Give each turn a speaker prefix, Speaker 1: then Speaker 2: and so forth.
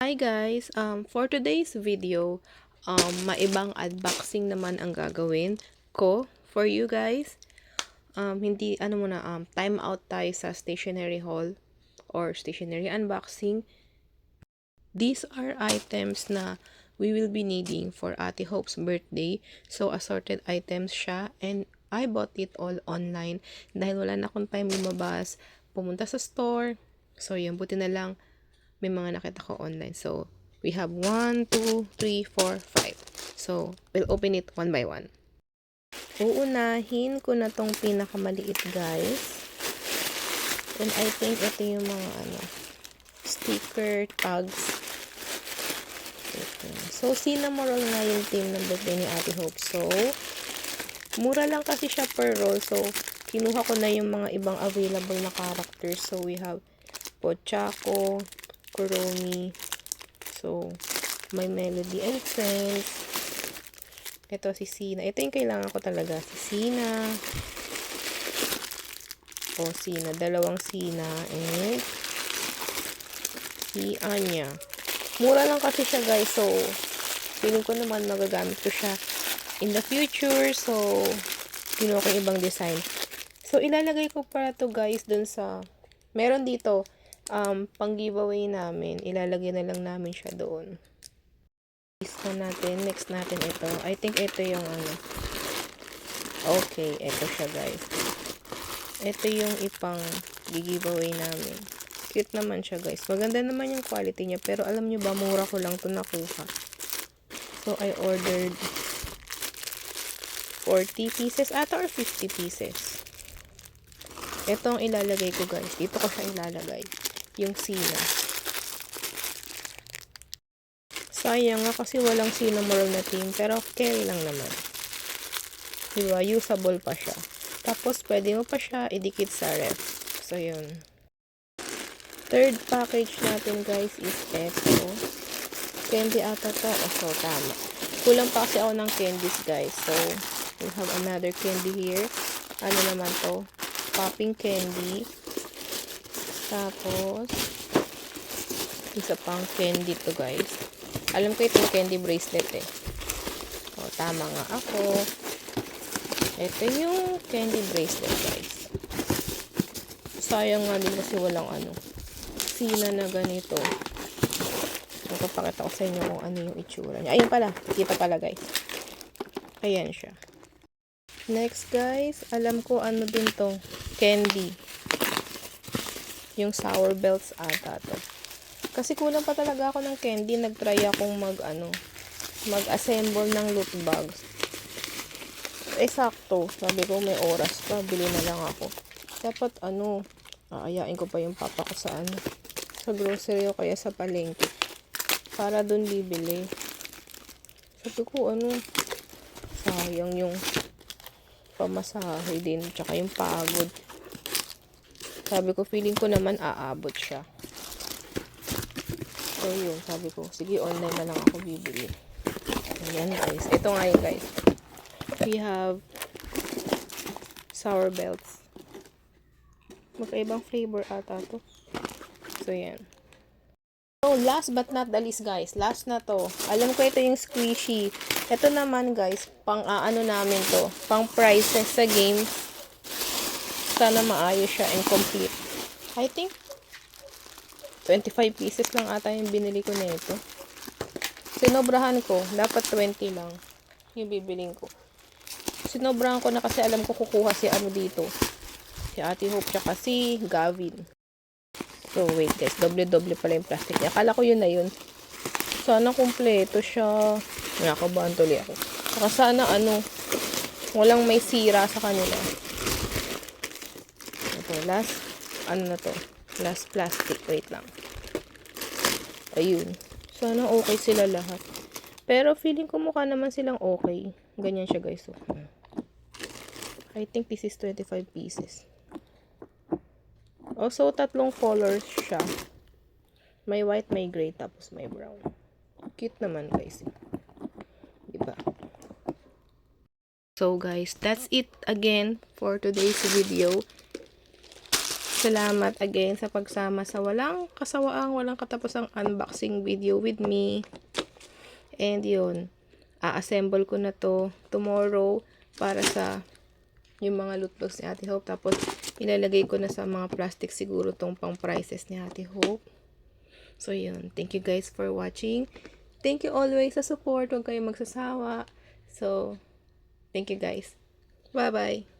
Speaker 1: Hi guys, for today's video, maibang unboxing naman ang gagawin ko for you guys. Hindi, time out tayo sa stationery haul or stationery unboxing. These are items na we will be needing for Ate Hope's birthday. So, assorted items siya and I bought it all online dahil wala na akong time lumabas, pumunta sa store. So, yun, buti na lang may mga nakita ko online. So, we have 1, 2, 3, 4, 5. So, we'll open it one by one. Uunahin ko na tong pinakamaliit, guys. And I think ito yung mga sticker tags. So, Cinnamoroll nga yung team ng birthday ni Ate Hope. So, mura lang kasi siya per roll. So, kinuha ko na yung mga ibang available na characters. So, we have Pochako, Kuromi, so, My Melody and Friends. Ito si Sina. Ito yung kailangan ko talaga. Si Sina. O, Sina. Dalawang Sina. And si Anya. Mura lang kasi siya, guys. So, feeling ko naman magagamit ko siya in the future. So, kinuha ko yung ibang design. So, ilalagay ko para to, guys, dun sa meron dito pang giveaway namin, ilalagay na lang namin siya doon. Next natin ito. I think ito yung okay, ito siya, guys. Ito yung ipang giveaway namin. Cute naman siya, guys. Maganda naman yung quality niya, pero alam nyo ba, mura ko lang to nakuha. So, I ordered 40 pieces ata or 50 pieces. Ito ang ilalagay ko, guys. Dito ko siya ilalagay. Yung Sina. Sayang nga kasi walang Cinnamoroll na team. Pero carry lang naman. Diba? Usable pa siya. Tapos, pwede mo pa siya idikit sa ref. So, yun. Third package natin, guys, is eto. Candy ata to. So, tama. Kulang pa kasi ako ng candies, guys. So, we have another candy here. Ano naman to? Popping candy. Tapos, isa pang candy to, guys. Alam ko itong candy bracelet eh. O, tama nga ako. Ito yung candy bracelet, guys. Sayang nga din kasi walang Sina na ganito. Magpapakita ko sa inyo kung ano yung itsura niya. Ayun pala. Kita pala, guys. Ayan siya. Next, guys. Alam ko ano din to. Candy. Yung sour belts ata to. Kasi kulang pa talaga ako ng candy. Nag-try akong mag-assemble ng loot bags. Eh, sakto. Sabi ko, may oras pa. Bili na lang ako. Dapat, aayain ko pa yung papa ko sa sa grocery o kaya sa palengke. Para dun bibili. Sabi ko, sayang yung pamasahe din. Tsaka yung pagod. Sabi ko, feeling ko naman aabot siya. So, yun. Sabi ko, sige, online na lang ako bibili. Ayan, guys. Ito nga yun, guys. We have sour belts. Magkaibang flavor ata to. So, yan. So, last but not the least, guys. Last na to. Alam ko ito yung squishy. Ito naman, guys, pang namin to. Pang prizes sa game. Sana maayos siya and complete. I think 25 pieces lang ata yung binili ko nito. Sinobrahan ko. Dapat 20 lang yung bibiling ko. Sinobrahan ko na kasi alam ko kukuha si dito. Si Ate Hope tsaka si Gavin. So, wait guys. Doble-doble pala yung plastic niya. Akala ko yun na yun. Sana kumpleto siya. Nakakabahan tuloy ako. Saka sana walang may sira sa kanila. Okay, last, na to? Last plastic. Wait lang. Ayun. Sana okay sila lahat. Pero feeling ko mukha naman silang okay. Ganyan siya, guys. So, I think this is 25 pieces. Also, tatlong colors siya. May white, may gray, tapos may brown. Cute naman, guys. Diba? So, guys, that's it again for today's video. Salamat again sa pagsama sa walang kasawaang, walang katapusang unboxing video with me. And yun, a-assemble ko na to tomorrow para sa yung mga loot box ni Ate Hope. Tapos, ilalagay ko na sa mga plastic siguro tong pang prices ni Ate Hope. So, yun. Thank you guys for watching. Thank you always sa support. Huwag kayong magsasawa. So, thank you guys. Bye-bye.